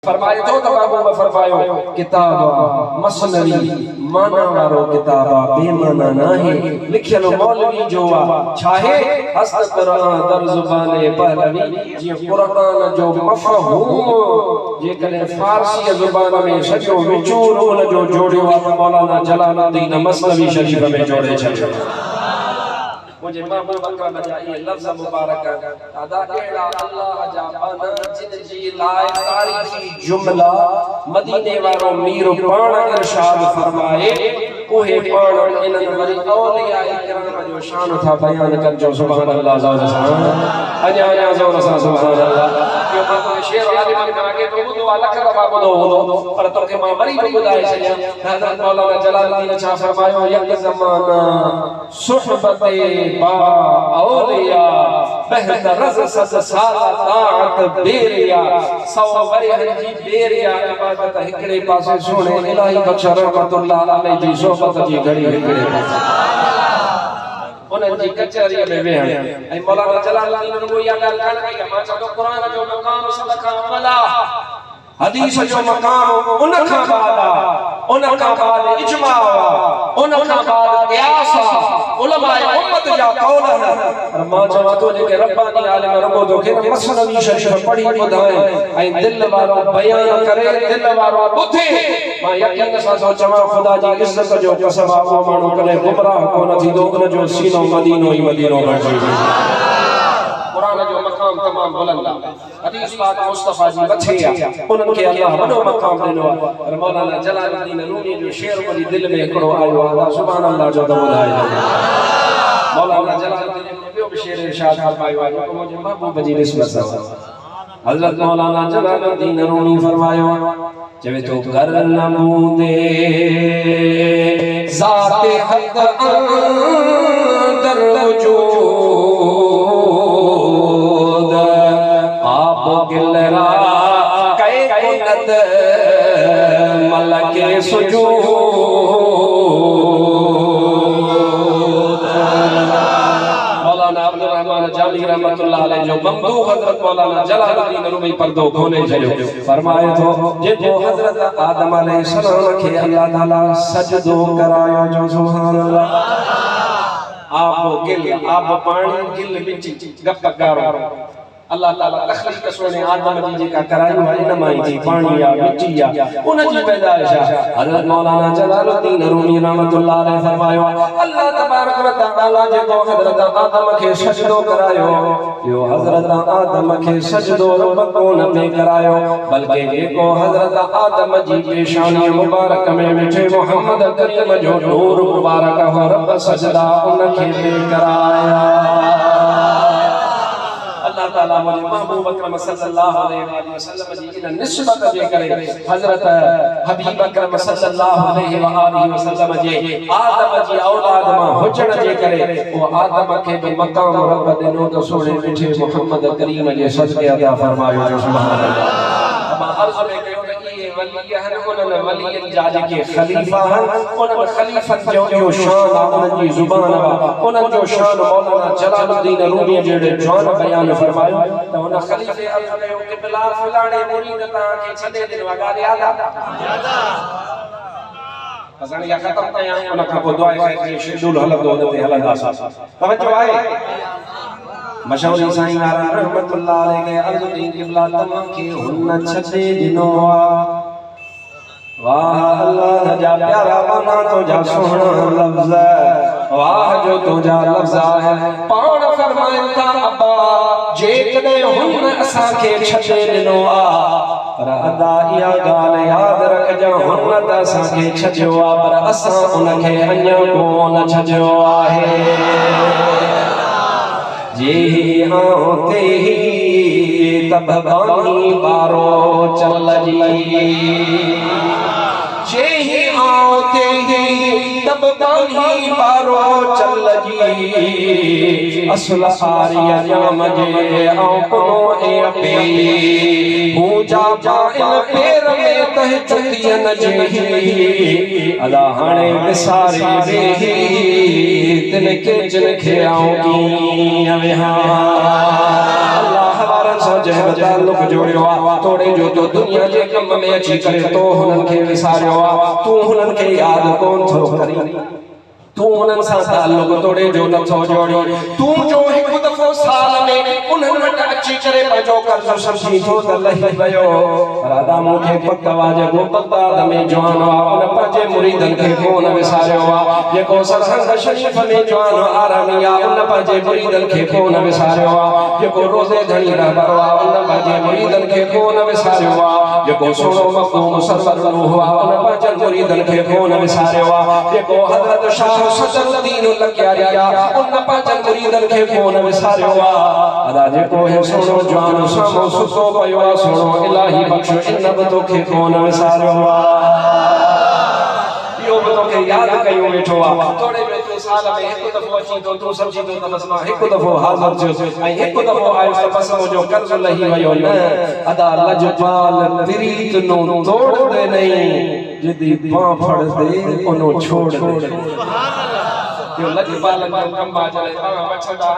फरमाए तो बाबू में फरमायो किताबा मसनवी माना वारो किताबा बेमाना नाही लिखियलो मौलवी जोआ छाहे हस्त कुरान दर जुबाने पहलवी जी कुरान जो मफहूम जे कने फारसी जुबान में सजो विचूर उन जो जोड़ियो आ मौलाना जलालुद्दीन मसनवी शरीफ में जोड़े छे मुझे महबूब अकरम जा ये लफ्ज मुबारक अदा केड़ा अल्लाह जा बना जिन जी लाए तारीफी जुमला मदीने वारो मीर पाण इरशाद फरमाए ओहे पाण इनन वरी औलिया इकराम जो शान था बयान कर जो सुभान अल्लाह अजा जोर सा सुभान अल्लाह यो बात शेर आलिम करा के तो बुदो अलग दफा बुदो पर तोखे मां वरी बुधाए छया हजरत मौलाना जलालुद्दीन छा फरमायो यक ज़माना सुहबते बा औलिया बेहतर रज़ साल ताअत बेरिया सौ वरी हजी बेरिया इबादत हिकड़े पासे सुने इलाही बख्श रहमतुल्लाह अलैहि जी सोहबत जी घड़ी हिकड़े पासे उन जी कचहरी में वेहण ऐं मौलाना जलालुद्दीन को या गाल कान कई मां चो कुरान जो मकाम सदका अमला हदीस जो मकाम उन खां बाद इजमा उन खां बाद क़यास उलमाए उम्मत जा कौल पर मां चवा तो जे रब्बानी आलिम रबो तो के मसनवी शरीफ पढ़ी बुधाए ऐं दिल वारो बयान करे दिल वारो बुधे मां यकीन सां चवा खुदा जी इज्जत जो कसम आ मानो करे गुमराह को न थी दो उन जो सीनो मदीनो ही मदीनो बणजी कुरान जो मकाम तमाम बुलंद हदीस पाक मुस्तफा जी बछिया उनन के अल्लाह वडो मकाम देनो और मौलाना जलालुद्दीन रूमी जो शेर वरी दिल में एकड़ो आयो आ सुभान अल्लाह जो दबुधाए मौलाना जलालुद्दीन को भी शेर इरशाद फरमायो है को मुझे महबूब जी निस्बत सा हजरत मौलाना जलालुद्दीन रूमी फरमायो जब तो कर नमूदे ज़ाते हक अंदर वजूद गिलरा कै कुनत मलके सुजूद मौलाना अब्दुल रहमान जामी रहमतुल्लाह अलैह जो ममदूह हजरत मौलाना जलालुद्दीन रूमी पर्दो खोले छयो फरमाए तो जेको हजरत आदम अलैहि सलाम के अल्लाह ताला सजदो करायो जो सुभान अल्लाह आप गिल आप पानी गिल मिट्टी गप गारो अल्लाह ताला तखलीक सोने आदम जी का करायो है न माई जी पानी या मिट्टी या उन जी पैदाइश हजरत मौलाना जलालुद्दीन रूमी रहमतुल्लाह अलैह फरमायो अल्लाह तबारक व तआला जे को हजरत आदम के सजदो करायो यो हजरत आदम के सजदो रब को न पे करायो बल्कि जे को हजरत आदम जी पेशानी मुबारक में मिठे मोहम्मद करीम जो नूर मुबारक हो रब सजदा उन के पे कराया अल्लाह ताला मुझे महबूब अकरम सल्लल्लाहु अलैहि वसल्लम जी इन निस्बत जे करे हजरत हबीब अकरम सल्लल्लाहु अलैहि वसल्लम जे आदम जी औलाद मां हुजण जे करे वो आदम के भी मकाम रब देनो तो सोने मिठे मोहम्मद करीम जे सदके अता फरमायो सुभान अल्लाह अब अर्ज में कयो ये वली हन उन वली जाज के खलीफा हन उन खलीफत जो शान उन जी जुबान उन जो शान मौलाना जलालुद्दीन रूमी जेड़े जान बयान फरमायो तो उन खलीफे अर्ज कयो कि बिला फलाणे मुरीद ता के छदे दिन वगा याद असन या खत्म कया उन का को दुआ है कि शेड्यूल हलंदो ते हलंदा तवज्जो आहे मशहूर साईं नारा रहमतुल्लाह अलैह के अर्ज दी किबला तमाम के हुन छदे दिनो वाह अल्लाह जा प्यारा बना तो जा सोहना लफ्ज वाह जो तो जा लफ्ज है पाण फरमाइता अब्बा जे कदे हुन असा के छदे दिनो पर अदा या गाल याद रख जा हुन त असा के छजो पर असा उन के अन्या को न छजो आहे जे आते ही तब बानी बारो चल जी जे आते ही तब बानी बारो चल जी असल आरिया जाम जे आंको ए पे पूजा इन पैर में तह चुतियन जी अदा हाणे विसारी देही तिन के जिन खे आऊंगी अल्लाह सा जंहिं ताल्लुक जोड़ियो आ तोड़े जो तो दुनिया जे कम में अची करे तो हुननि खे विसारियो आ तू हुननि खे याद कोन थो करी तू उन्हनि सां ताल्लुक तोड़े जो नथो जोड़ी तू जो हिकु दफ़ो साल में उन्हनि वटि अची करे पंहिंजो कर्ज़ सम्झी थो त लही वियो पर आदामो खे पक वा जेको बगदाद में जवान आ उन पंहिंजे मुरीदनि खे कोन विसारियो आ जेको सत्संग शरीफ़ में जवान आरामी आ उन पंहिंजे मुरीदनि खे कोन विसारियो आ जेको रोज़े धणी रहबर आ उन पंहिंजे मुरीदनि खे कोन विसारियो आ जेको सोनो मखदूम सरवर नूह आ उन पंहिंजे मुरीदनि खे कोन विसारियो आ जेको हज़रत शाह सदरुद्दीन लकियारिया उन पंहिंजनि मुरीदनि खे कोन विसारियो आ अदा जेको हे सोनो जवान साम्हूं सुतो पियो आ सोनो इलाही बख्श इन बि तोखे कोन विसारियो आ इहो बि तोखे यादि कयो वेठो आ तोड़े में तूं साल में हिकु दफ़ो अची तो तूं सम्झी तो त बस मां हिकु दफ़ो हाज़िर थियो ऐं हिकु दफ़ो आयो त बस मुंहिंजो कर्ज़ लही वियो न अदा लजपाल प्रीत नो तोड़ दे नहीं जिदी बां फड़ दे उनो छोड़ दे यो लजपाल जो कम आ जाए पाण वठंदा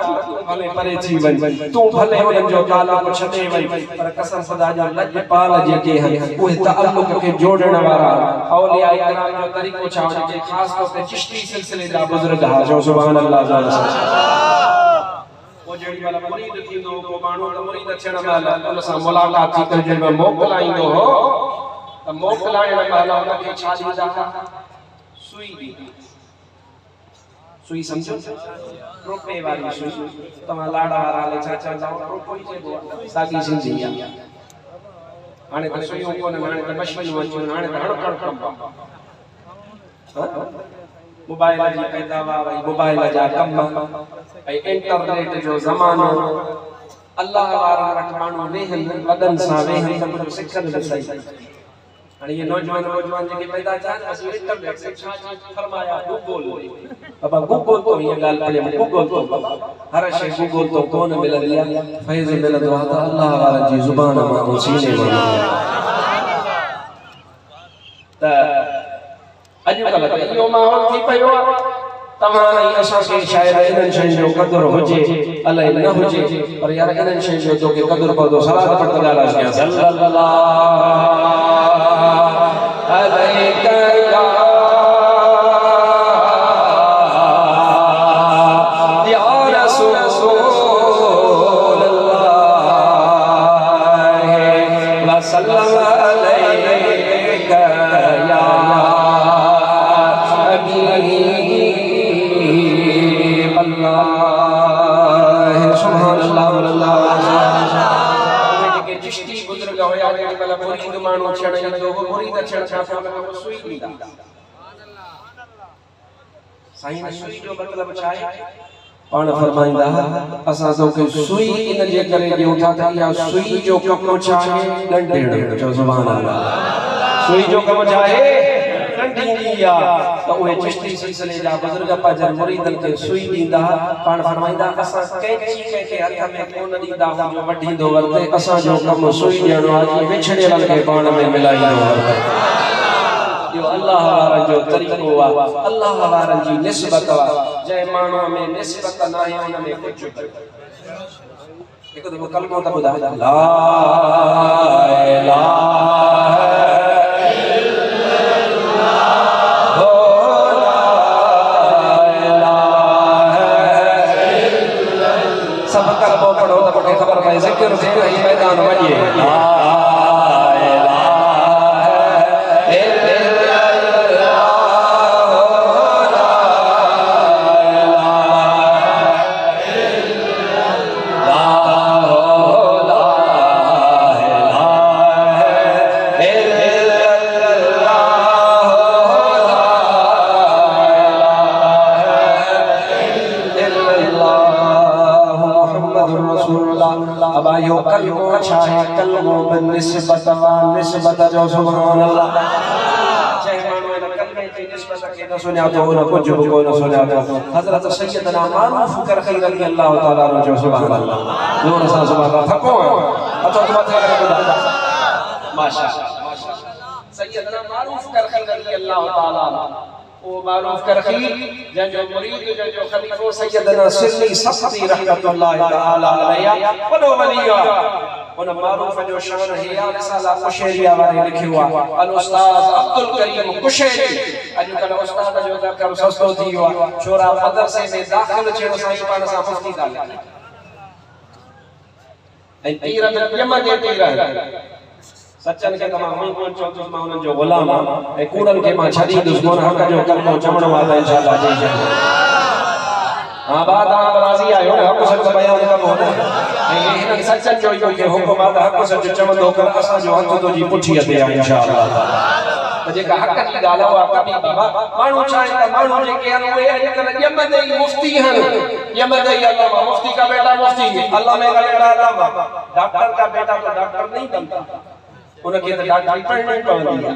भले परे थी वञ तू भले उन्हनि जो ताल्लुक छॾे वञ पर कसम खुदा जो लजपाल जेके आहिनि उहे ताल्लुक खे जोड़ण वारा औलिया इकराम जो तरीक़ो छा हुजे ख़ासि तौर ते चिश्ती सिलसिले जा बुज़ुर्ग हा जो सुभान अल्लाह जो वो जेडी वाला मुरीद थींदो को माण्हू त मुरीद थियण महिल उन सां मुलाक़ात थी करे जॾहिं मोकिलाईंदो हो त मोकिलाइण महिल उनखे छा ॾींदा सुई ॾींदा सुई समझो रोपे वाली सुई तमा लाड़ा वाला ले चाचा जाओ रोपो ही चेबो सागी सिंधी आ हाणे त सुइयों कोन हाणे त मशीनूं अची हाणे त हड़कड़ कम मोबाइल जी पैदावार मोबाइल जा कम ऐं इंटरनेट जो ज़मानो अल्लाह वारनि वटि माण्हू वेहनि वॾनि सां वेहनि त कुझु सिखनि बि सही हाणे ये नौजवान जेके पैदा थिया असीं इंटरनेट से छा फरमाया गूगल बाबा गूगल तो ये ॻाल्हि पढ़े गूगल तो हर शइ गूगल तो कोन मिलंदी आहे फैज़ मिलंदो आहे त अल्लाह वारनि जी ज़ुबान मां तो सीने मां त अॼुकल्ह त इहो माहौल थी पियो आहे तव्हां ऐं असांखे शायदि इन्हनि शयुनि जो क़दुरु हुजे अलाए न हुजे पर यार इन्हनि शयुनि जो तोखे क़दुरु पवंदो सलाद पढ़ त ॻाल्हाए सल्लल्लाहु अलैका या रसूल अल्लाह व सल्लम अलैका या हबीब अल्लाह सुभान अल्लाह वल्लाह चिश्ती बुजुर्ग होया जेडी मतलब मुरीद माण्हू छण ईंदो हो मुरीद छण छा थियो मतलब सुई ॾींदा साईं सुई जो मतलब छा आहे पाण फरमाईंदा असां तोखे सुई इन जे करे ॾियूं था त इहा सुई जो कमु छा आहे ॾंढेड़ जो सुभान अल्लाह सुई जो कमु छा आहे ॾंढींदी आहे त उहे चिश्ती सिलसिले जा बुजुर्ग पंहिंजनि मुरीदनि खे सुई ॾींदा पाण फरमाईंदा असां कंहिंजी कंहिंखे हथ में कोन ॾींदा हुजो वठींदो वरिते असांजो कमु सुई ॾियणो आहे विछड़ियलनि खे पाण में मिलाईंदो वरिते इहो अल्लाह वारनि जो तरीक़ो आहे अल्लाह वारनि जी निस्बत आहे जंहिं माण्हूअ में निस्बत न आहे उन में कुझु हिकु दफ़ो कलमो त ॿुधाए ला इलाहा ज़िक्र से ही मैदान बनिए ला इलाहा अब आयो कलमो छाए कलमो बिन निस्बत व निस्बत जो सुभान अल्लाह जय मानो इन कलमे की निस्बत के न सुना तो न कुछ भी कोई न सुना तो हजरत सैयदना मारूफ करखी रजी अल्लाह ताला रो जो सुभान अल्लाह नूर सा सुभान अल्लाह थको अतो तो मत करे खुदा माशाअल्लाह सैयदना मारूफ करखी रजी अल्लाह ताला ओ मारूफ करखी जंजो मुरीद जंजो खलीफो सैयदना सिल्ली सस्ती रहमतुल्लाह ताला अलैहि वडो वलिया उन मारूफ जो शान है रिसाला कुशैरिया वाले लिखियो आ अल उस्ताद अब्दुल करीम कुशैरी अॼुकल्ह उस्ताद जो ज़िक्र सस्तो थी वियो आहे छोरा मदरसे में दाख़िल थियण सां ई पाण सां मुफ्ती था लॻनि ऐं पीर में ॼम जे पीर सचन के तमाम मुल्क चौथुस मां उन्हनि जो गुलाम ऐं कूड़नि खे मां छॾींदुसि कोन हक़ जो कलमो चवणो आहे त इंशाअल्लाह जी जय हां बात आप राज़ी आयो न हक़ सच बयान कबो न ऐं हिन सचन जो इहो के हुकुम आहे त हक़ सच चवंदो कर असां जो हथ तो जी पुठीअ ते आहे इंशाअल्लाह त जेका हक़ जी ॻाल्हि आहे कभी बाबा माण्हू चाहे त माण्हू जेके आहिनि उहे अॼुकल्ह ॼमंदे ई मुफ्ती आहिनि ॼमंदे ई अल्लामा मुफ्ती का बेटा मुफ्ती अल्लामा का बेटा अल्लामा डॉक्टर का बेटा तो डॉक्टर नहीं बनता उनके तो डॉक्टरी पढ़नी पवंदी है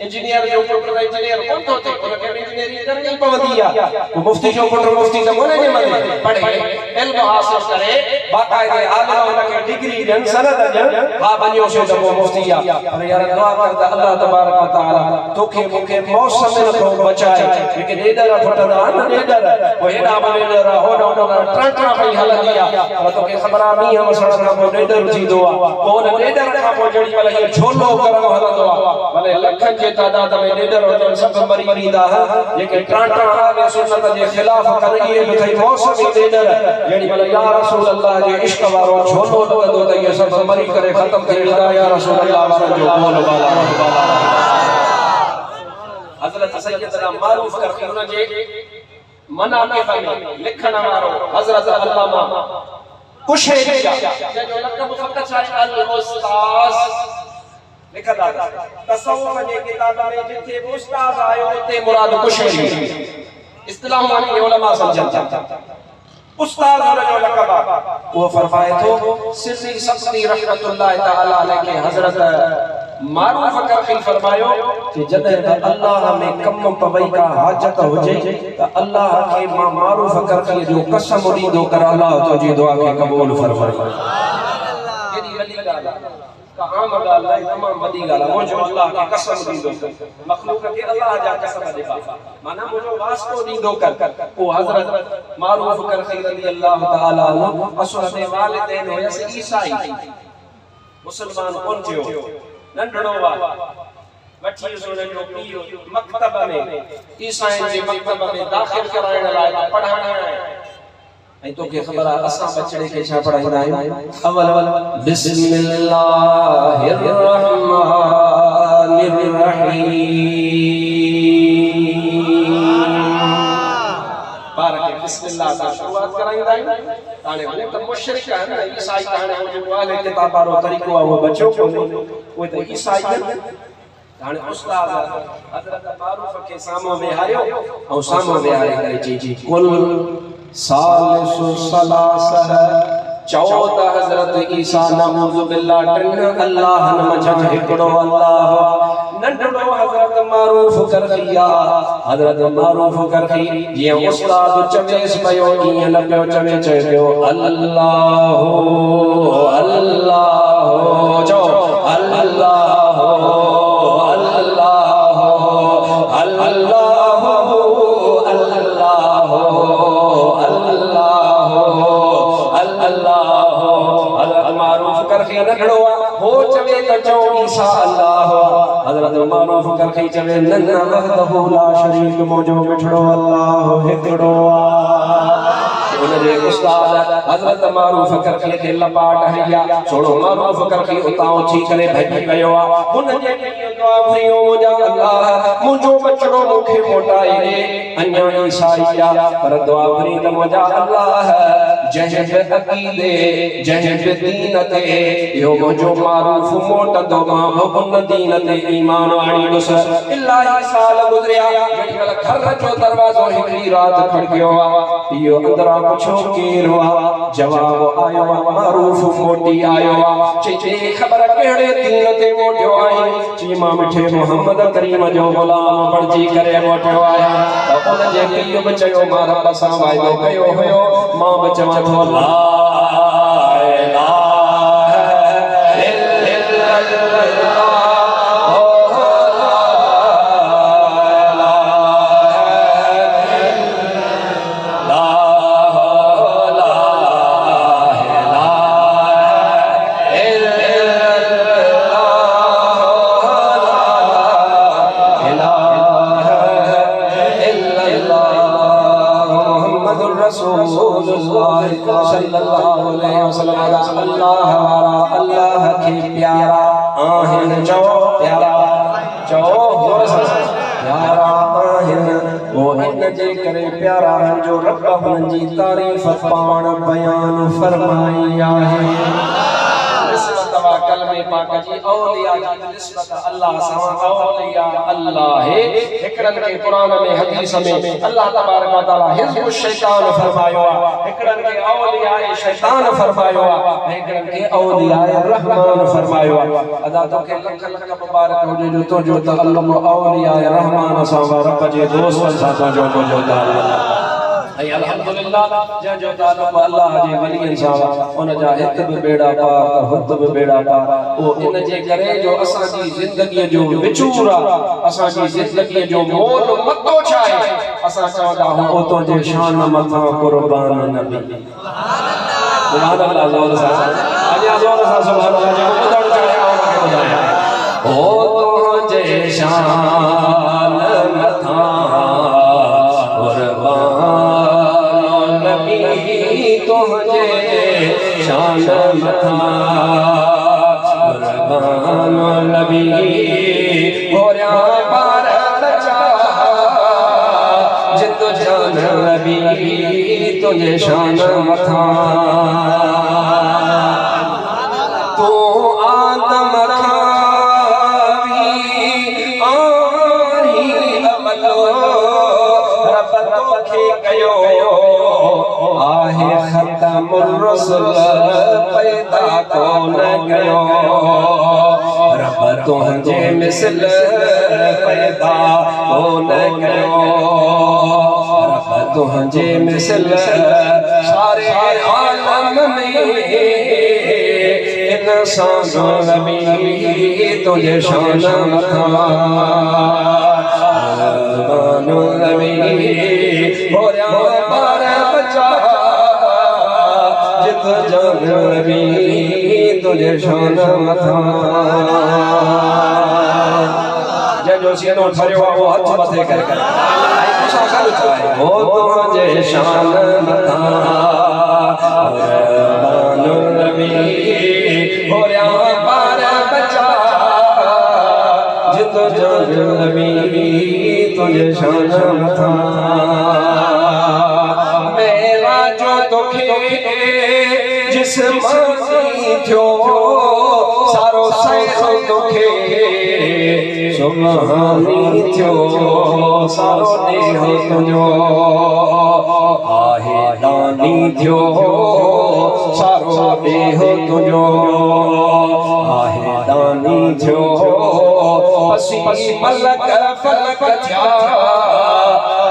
इंजीनियर जो पुत्र इंजीनियर कोन तो थे उनके इंजीनियरिंग करनी पवंदी है वो मुफ्ती जो पुत्र मुफ्ती तो कोने जे मथे पढ़े इल्म हासिल करे बाकायदे आलिम उनके डिग्री जन सनद जन हा बनियो से तो वो मुफ्ती है पर यार दुआ कर त अल्लाह तबारक व तआला तोखे मुखे मौसम में को बचाए लेकिन एडर फटदा न एडर वो हेडा बनेडर होडा होडा ट्रटा पई हलंदी है और तोखे खबर आ मी हम सण का को एडर थींदो आ कोन एडर का को जड़ी वाला ये छोलो करम हलंदो आ भले लखन जे तादाद में लीडर हो सब मरी मरीदा है जेके टाटा आगे सुन्नत जे खिलाफ कर ये भई मौसम लीडर जेडी भले या रसूल अल्लाह जे इश्क वारो छोलो लगदो त ये सब मरी करे खत्म करे दा या रसूल अल्लाह वारो जो बोल वाला हजरत सैयदना मारूफ करके उन जे मनाक़िब में लिखण वारो हजरत अल्लामा कुशैरी जो लक़ब फकत चाहे अल उस्ताद लिखदा तसव्वुफ जे किताब में जिथे उस्ताद आयो ते मुराद कुशैरी इस्तिलाह वाली उलमा समझता उस्ताद जो लक़ब वो फरमाए तो सिद्दी सख्ती रहमतुल्लाह तआला अलैहि के हजरत मारूफ करके फरमायो कि जदे अल्लाह में कम पवई का हाजत होजे त अल्लाह के मारूफ करके जो कसम दीदो कर अल्लाह तो जी दुआ के कबूल फरमाए केडी वली गाल का आम गाल है तमाम वडी गाल मुझे अल्लाह की कसम दीदो मखलूक के अल्लाह जा कसम दे माना मुझे वास्तो दीदो कर ओ हजरत मारूफ करके रजी अल्लाह ताला अन्हु असल दे वालिदैन होयस ईसाई मुसलमान कोन थियो नंढड़ो वा वठी सोने जो पियो मक्तब में ईसाई जे मक्तब में दाखिल कराइण लाए पढ़ाइण ऐ तो के खबर असा बचड़े के छा पढ़ाईंदा आहियूं अवल बिस्मिल्लाहिर रहमानिर रहीम पार के बिस्मिल्लाह से शुरुआत कराईंदा आहियूं ताने वो त मुशरिक है ईसाई ताने जो वाले किताब वारो तरीको वो बच्चो को वो तो ईसाई है ताने उस्ताद हजरत मारूफ के सामो बेहारियो और सामो बेहारे करे जी कुल सालिसु सलासह 14 हजरत ईसा नऊज़ु बिल्लाह टिन अल्लाह न मजा हिकड़ो अल्लाह नंढड़ो हजरत मारूफ करखिया हजरत मारूफ करखी जे उस्ताद चवेस पयो ईअं न पियो चवे चयो अल्लाह अल्लाह जो अल्लाह अल्लाह अल्लाह नखड़ो हो चवे कचो ईसा अल्लाह हजरत मारूफ करके चवे नन्ना वहदहु ला शरीक मौजो मिठड़ो अल्लाह हिकड़ो उनजे उस्ताद हजरत मारूफ करके के लपाट हया छोड़ो मारूफ करके उतां थी करे भजी गयो आ उनजे दुआ भरियो मुजा अल्लाह मुजो बचड़ो मुखे मोटाई दे अन्या ईसाईया पर दुआ भरी त मुजा अल्लाह जहब अकीदे जहब दीन ते यो मुजो मारूफ मोट दो मां उन दीन ते ईमान आणी दुस इलाही साल गुजरिया जेकल घर जो दरवाजो हिकड़ी रात खड़कियो आ यो अंदरा पुछो केर हुआ जवाब आयो मारूफ मोटी आयो चे खबर केड़े दीन ते मोटियो आई ची मां मिठे मोहम्मद करीम जो गुलाम बणजी करे मोटियो आया त उन जे पीउ बचयो मां रब सां वायदो कयो होयो मां बचवा तो ला इलाहा सल्लल्लाहु अलैहि वसल्लम अल्लाह वारा अल्लाह के प्यारा आहिन चो प्यारा चो प्यारा आहिन वो इन जे करे प्यारा जो रब हुन जी तारीफ पाण बयान फरमाई आहे निस्बत वा कलमे पाक जी औलिया जी निस्बत अल्लाह सवा औलिया अल्लाह है एकड़न के कुरान में हदीस में अल्लाह तबारक व तआला हिज़्ब शैतान फरमायो एकड़न के औलिया शैतान फरमायो एकड़न के औलिया रहमान फरमायो अदा तो के लख लख मुबारक हो जो तो जो तअल्लुक़ औलिया रहमान सा रब जे दोस्त सा जो अल्हम्दुलिल्लाह जो ताल्लुक़ अल्लाह जे वलियन सा उन जा हित भी बेड़ा पार हुत भी बेड़ा पार ओ इन जे करे जो असा जी जिंदगी जो विचूरा असा जी जिंदगी जो मोल मतो छाए असा चवंदा हूं ओ तो जे शान मथा कुर्बान नबी सुभान अल्लाह जोर सा अजा जोर सा सुभान अल्लाह जो ॿुधण चाहे उनखे ॿुधाया ओ तो जे शान मथा तुझे शान मथा कुर्बान नबी होया पार बचा जित जान नबी तुझे शान मथा तो आदम खावी आही अमलो रब तोखे कयो आहे खतमुर रसूल पैदा कोन कयो रब तुझे मिसल पैदा कोन कयो रब तुझे मिसल सारे आलम में इंसान नबी तुझे शान मथा नबी होया पार बचा जित जान नबी तुझे शान मथा जो सीनो ठरियो वो हथ मथे कर हो तुझे शान मथा कुर्बान नबी होया पार बचा जित जान नबी तुझे शान मथा मेरा जो तोखे जिस्मानी थियो सारो सैरो तोखे सुभानी थियो सारो देह तुझो आहे दानी थियो सारो देह तुझो आहे दानी थियो पसी मलक फलक थिया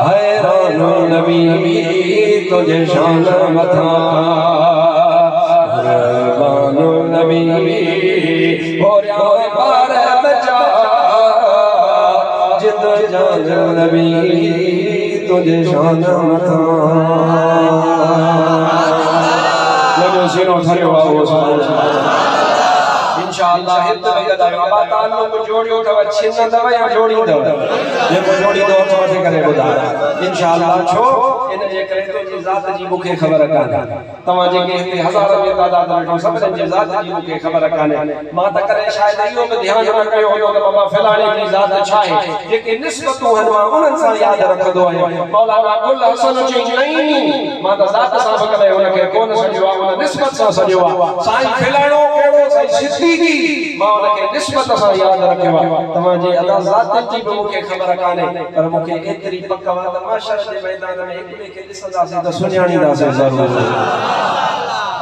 हैरान नबी तुझे शान मथा कुर्बान नबी होया पार बचा जित जान नबी तुझे शान मथा जो सीनो ठरियो वो इंशाअल्लाह हित गदायो बा ताल्लुक़ जोड़ियो तव छिन दव या जोड़ी दव जेको जोड़ी दव तो मथे करे बुधाया इंशाअल्लाह छो इन जे करे तो जी जात जी मुखे खबर काने तवा जेके हिते हज़ार में तादाद बैठो सब जे जात जी मुखे खबर काने मां त करे शायद इहो में ध्यान न कयो हो त बाबा फलाणे जी जात छाए जेके निस्बतूं हन मां उनन सां याद रखदो आहियां मौलाना कुल हसन जी नहीं मां त जात सां कदे उनखे कोन सजो आ उन निस्बत सां सजो आ साईं फलाणो केड़ो साईं सिद्दीकी मां उनखे निस्बत सां याद रखियो तव्हां जे अदा जात जी भी मुखे खबर काने पर मुखे एतरी पक वा त माशर जे मैदान में एक ॿिए खे ॾिसंदासीं त सुञाणींदासीं ज़रूर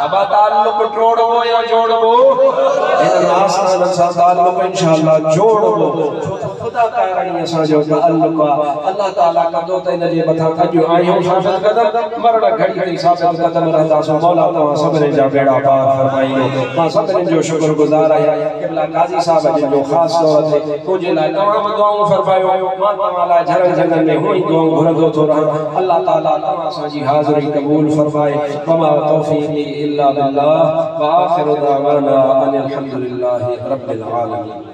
अबा ताल्लुक़ टोड़बो या जोड़बो इन आसान सां ताल्लुक़ इंशाअल्लाह जोड़बो छो त खुदा कारणी असां जो ताल्लुक़ अल्लाह ताला कंदो त इन जे मथां अॼु आहियूं साबित कदम मरण घड़ी ते साबित कदम रहंदासीं मौला तव्हां सभिनी जा बेड़ा पार फरमाइयो मां सभिनी जो शुक्रगुज़ार आहियां क़िबला काज़ी साहब जिन जो ख़ासि तौर ते मुंहिंजे लाइ तमामु दुआऊं फरमायो मां तव्हां लाइ झरनि झरनि में हुई दुआऊं घुरंदो थो रहां अल्लाह ताला तव्हां असांजी हाज़िरी क़बूल फरमाए वमा तौफ़ीक़ी इल्ला बिल्लाह व आख़िरु दअवाना अनिल हम्दुलिल्लाहि रब्बिल आलमीन।